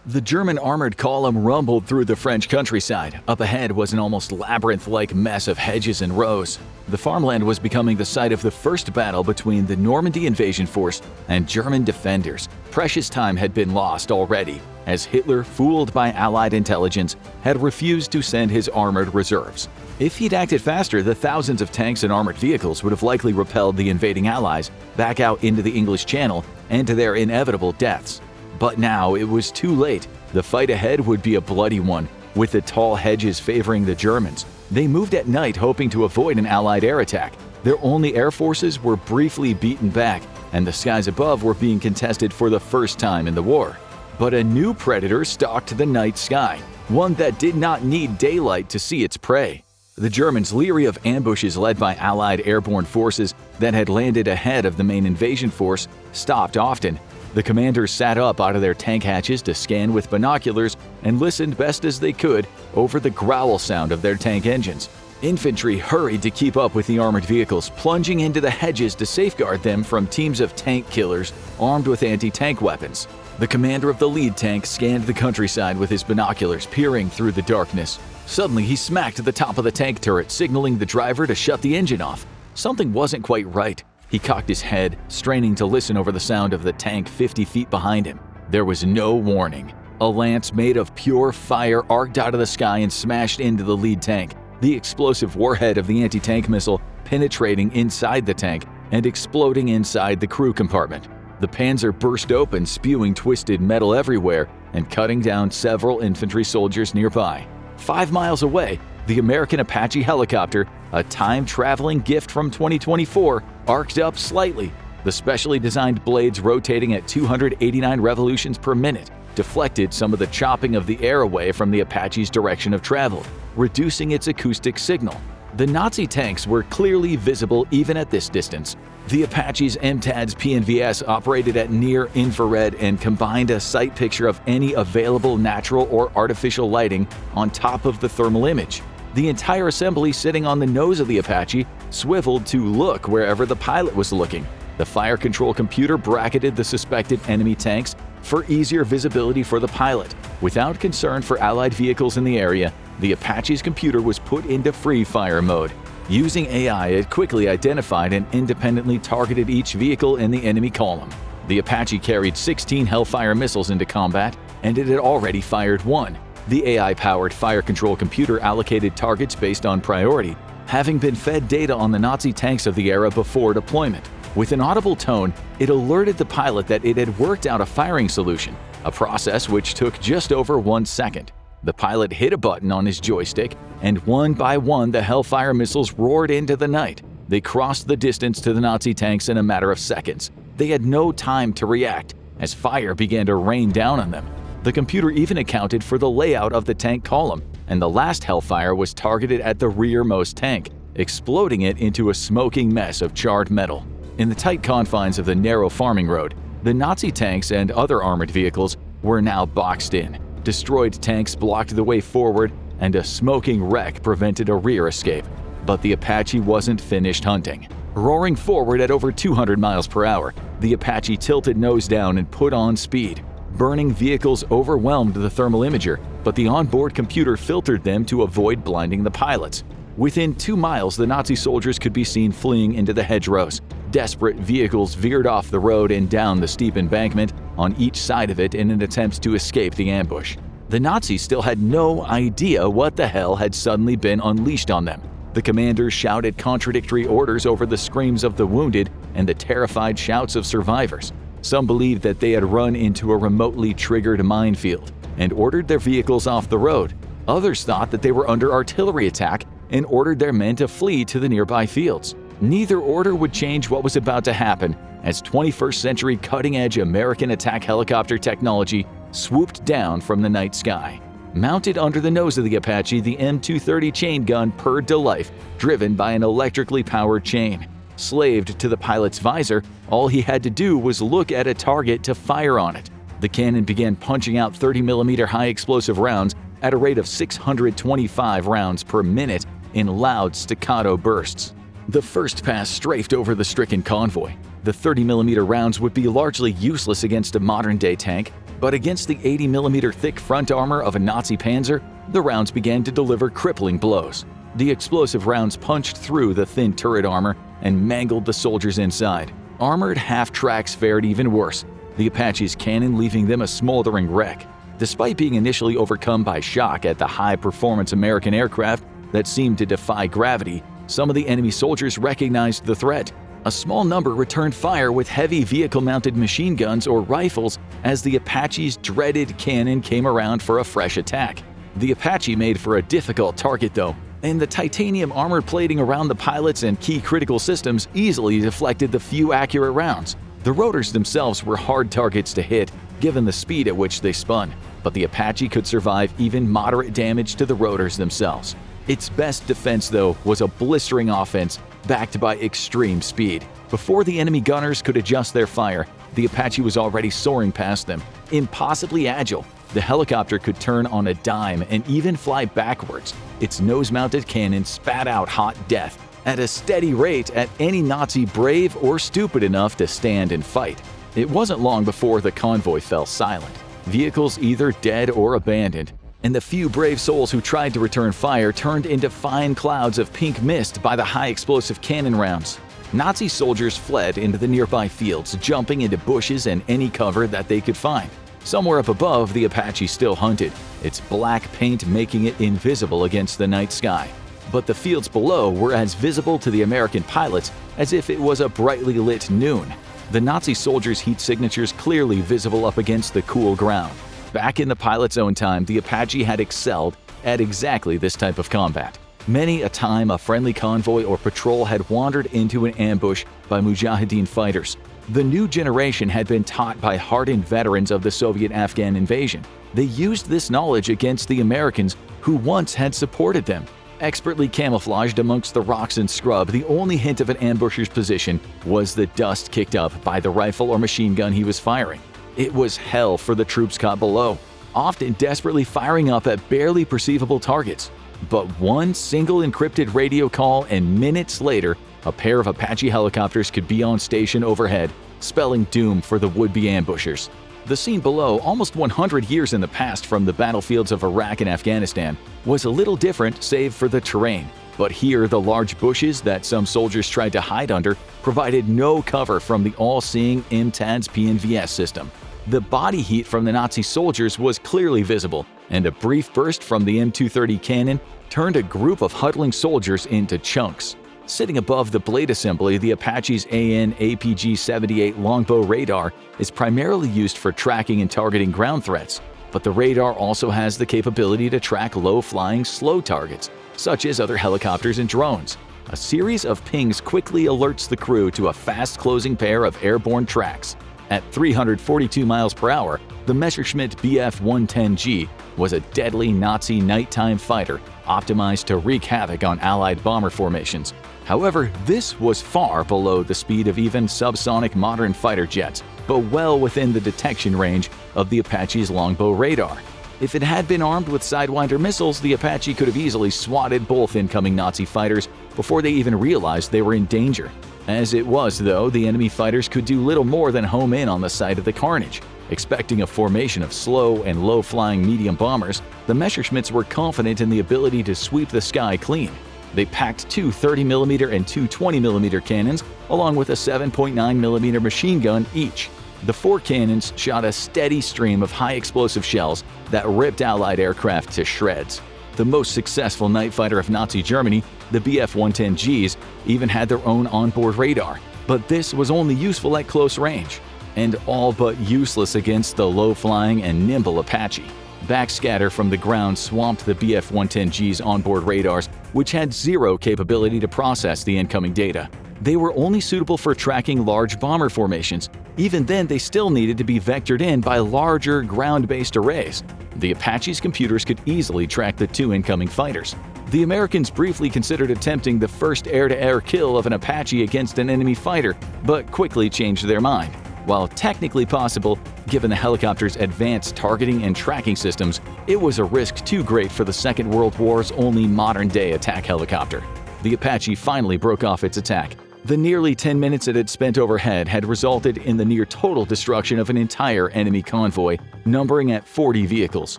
The German armored column rumbled through the French countryside. Up ahead was an almost labyrinth-like mess of hedges and rows. The farmland was becoming the site of the first battle between the Normandy invasion force and German defenders. Precious time had been lost already, as Hitler, fooled by Allied intelligence, had refused to send his armored reserves. If he'd acted faster, the thousands of tanks and armored vehicles would have likely repelled the invading Allies back out into the English Channel and to their inevitable deaths. But now it was too late. The fight ahead would be a bloody one, with the tall hedges favoring the Germans. They moved at night, hoping to avoid an Allied air attack. Their only air forces were briefly beaten back, and the skies above were being contested for the first time in the war. But a new predator stalked the night sky, one that did not need daylight to see its prey. The Germans, leery of ambushes led by Allied airborne forces that had landed ahead of the main invasion force, stopped often. The commanders sat up out of their tank hatches to scan with binoculars and listened best as they could over the growl sound of their tank engines. Infantry hurried to keep up with the armored vehicles, plunging into the hedges to safeguard them from teams of tank killers armed with anti-tank weapons. The commander of the lead tank scanned the countryside with his binoculars, peering through the darkness. Suddenly, he smacked the top of the tank turret, signaling the driver to shut the engine off. Something wasn't quite right. He cocked his head, straining to listen over the sound of the tank 50 feet behind him. There was no warning. A lance made of pure fire arced out of the sky and smashed into the lead tank, the explosive warhead of the anti-tank missile penetrating inside the tank and exploding inside the crew compartment. The Panzer burst open, spewing twisted metal everywhere and cutting down several infantry soldiers nearby. 5 miles away, the American Apache helicopter, a time-traveling gift from 2024, arced up slightly. The specially designed blades, rotating at 289 revolutions per minute, deflected some of the chopping of the air away from the Apache's direction of travel, reducing its acoustic signal. The Nazi tanks were clearly visible even at this distance. The Apache's MTADS PNVS operated at near infrared and combined a sight picture of any available natural or artificial lighting on top of the thermal image. The entire assembly, sitting on the nose of the Apache, swiveled to look wherever the pilot was looking. The fire control computer bracketed the suspected enemy tanks for easier visibility for the pilot. Without concern for Allied vehicles in the area, the Apache's computer was put into free fire mode. Using AI, it quickly identified and independently targeted each vehicle in the enemy column. The Apache carried 16 Hellfire missiles into combat, and it had already fired one. The AI-powered fire control computer allocated targets based on priority, having been fed data on the Nazi tanks of the era before deployment. With an audible tone, it alerted the pilot that it had worked out a firing solution, a process which took just over 1 second. The pilot hit a button on his joystick, and one by one the Hellfire missiles roared into the night. They crossed the distance to the Nazi tanks in a matter of seconds. They had no time to react, as fire began to rain down on them. The computer even accounted for the layout of the tank column, and the last Hellfire was targeted at the rearmost tank, exploding it into a smoking mess of charred metal. In the tight confines of the narrow farming road, the Nazi tanks and other armored vehicles were now boxed in. Destroyed tanks blocked the way forward, and a smoking wreck prevented a rear escape. But the Apache wasn't finished hunting. Roaring forward at over 200 miles per hour, the Apache tilted nose down and put on speed. Burning vehicles overwhelmed the thermal imager, but the onboard computer filtered them to avoid blinding the pilots. Within 2 miles, the Nazi soldiers could be seen fleeing into the hedgerows. Desperate vehicles veered off the road and down the steep embankment on each side of it in an attempt to escape the ambush. The Nazis still had no idea what the hell had suddenly been unleashed on them. The commanders shouted contradictory orders over the screams of the wounded and the terrified shouts of survivors. Some believed that they had run into a remotely triggered minefield and ordered their vehicles off the road. Others thought that they were under artillery attack and ordered their men to flee to the nearby fields. Neither order would change what was about to happen as 21st century cutting-edge American attack helicopter technology swooped down from the night sky. Mounted under the nose of the Apache, the M230 chain gun purred to life, driven by an electrically powered chain. Slaved to the pilot's visor, all he had to do was look at a target to fire on it. The cannon began punching out 30mm high-explosive rounds at a rate of 625 rounds per minute in loud staccato bursts. The first pass strafed over the stricken convoy. The 30mm rounds would be largely useless against a modern-day tank, But against the 80mm thick front armor of a Nazi Panzer, the rounds began to deliver crippling blows. The explosive rounds punched through the thin turret armor and mangled the soldiers inside. Armored half-tracks fared even worse, the Apache's cannon leaving them a smoldering wreck. Despite being initially overcome by shock at the high-performance American aircraft that seemed to defy gravity, some of the enemy soldiers recognized the threat. A small number returned fire with heavy vehicle-mounted machine guns or rifles as the Apache's dreaded cannon came around for a fresh attack. The Apache made for a difficult target though, and the titanium armored plating around the pilots and key critical systems easily deflected the few accurate rounds. The rotors themselves were hard targets to hit, given the speed at which they spun, but the Apache could survive even moderate damage to the rotors themselves. Its best defense, though, was a blistering offense backed by extreme speed. Before the enemy gunners could adjust their fire, the Apache was already soaring past them. Impossibly agile, the helicopter could turn on a dime and even fly backwards. Its nose-mounted cannon spat out hot death at a steady rate at any Nazi brave or stupid enough to stand and fight. It wasn't long before the convoy fell silent, vehicles either dead or abandoned, and the few brave souls who tried to return fire turned into fine clouds of pink mist by the high-explosive cannon rounds. Nazi soldiers fled into the nearby fields, jumping into bushes and any cover that they could find. Somewhere up above, the Apache still hunted, its black paint making it invisible against the night sky. But the fields below were as visible to the American pilots as if it was a brightly lit noon. The Nazi soldiers' heat signatures clearly visible up against the cool ground. Back in the pilot's own time, the Apache had excelled at exactly this type of combat. Many a time a friendly convoy or patrol had wandered into an ambush by Mujahideen fighters. The new generation had been taught by hardened veterans of the Soviet-Afghan invasion. They used this knowledge against the Americans who once had supported them. Expertly camouflaged amongst the rocks and scrub, the only hint of an ambusher's position was the dust kicked up by the rifle or machine gun he was firing. It was hell for the troops caught below, often desperately firing up at barely perceivable targets. But one single encrypted radio call and minutes later, a pair of Apache helicopters could be on station overhead, spelling doom for the would-be ambushers. The scene below, almost 100 years in the past from the battlefields of Iraq and Afghanistan, was a little different save for the terrain. But here, the large bushes that some soldiers tried to hide under provided no cover from the all-seeing MTADS PNVS system. The body heat from the Nazi soldiers was clearly visible, and a brief burst from the M230 cannon turned a group of huddling soldiers into chunks. Sitting above the blade assembly, the Apache's AN/APG-78 longbow radar is primarily used for tracking and targeting ground threats, but the radar also has the capability to track low-flying, slow targets, such as other helicopters and drones. A series of pings quickly alerts the crew to a fast-closing pair of airborne tracks. At 342 miles per hour, the Messerschmitt Bf-110G was a deadly Nazi nighttime fighter optimized to wreak havoc on Allied bomber formations. However, this was far below the speed of even subsonic modern fighter jets, but well within the detection range of the Apache's longbow radar. If it had been armed with Sidewinder missiles, the Apache could have easily swatted both incoming Nazi fighters before they even realized they were in danger. As it was, though, the enemy fighters could do little more than home in on the site of the carnage. Expecting a formation of slow and low-flying medium bombers, the Messerschmitts were confident in the ability to sweep the sky clean. They packed two 30mm and two 20mm cannons, along with a 7.9mm machine gun each. The four cannons shot a steady stream of high-explosive shells that ripped Allied aircraft to shreds. The most successful night fighter of Nazi Germany, the Bf-110Gs, even had their own onboard radar, but this was only useful at close range, and all but useless against the low-flying and nimble Apache. Backscatter from the ground swamped the Bf-110G's onboard radars, which had zero capability to process the incoming data. They were only suitable for tracking large bomber formations. Even then, they still needed to be vectored in by larger ground-based arrays. The Apache's computers could easily track the two incoming fighters. The Americans briefly considered attempting the first air-to-air kill of an Apache against an enemy fighter, but quickly changed their mind. While technically possible, given the helicopter's advanced targeting and tracking systems, it was a risk too great for the Second World War's only modern-day attack helicopter. The Apache finally broke off its attack, The nearly 10 minutes it had spent overhead had resulted in the near total destruction of an entire enemy convoy, numbering at 40 vehicles.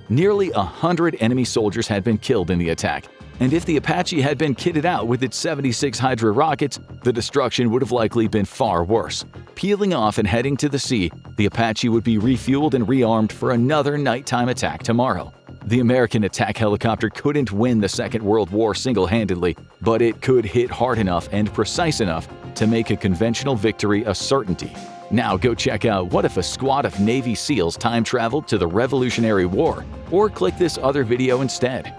Nearly 100 enemy soldiers had been killed in the attack, and if the Apache had been kitted out with its 76 Hydra rockets, the destruction would have likely been far worse. Peeling off and heading to the sea, the Apache would be refueled and rearmed for another nighttime attack tomorrow. The American attack helicopter couldn't win the Second World War single-handedly, but it could hit hard enough and precise enough to make a conventional victory a certainty. Now go check out What If a Squad of Navy SEALs Time Traveled to the Revolutionary War, or click this other video instead.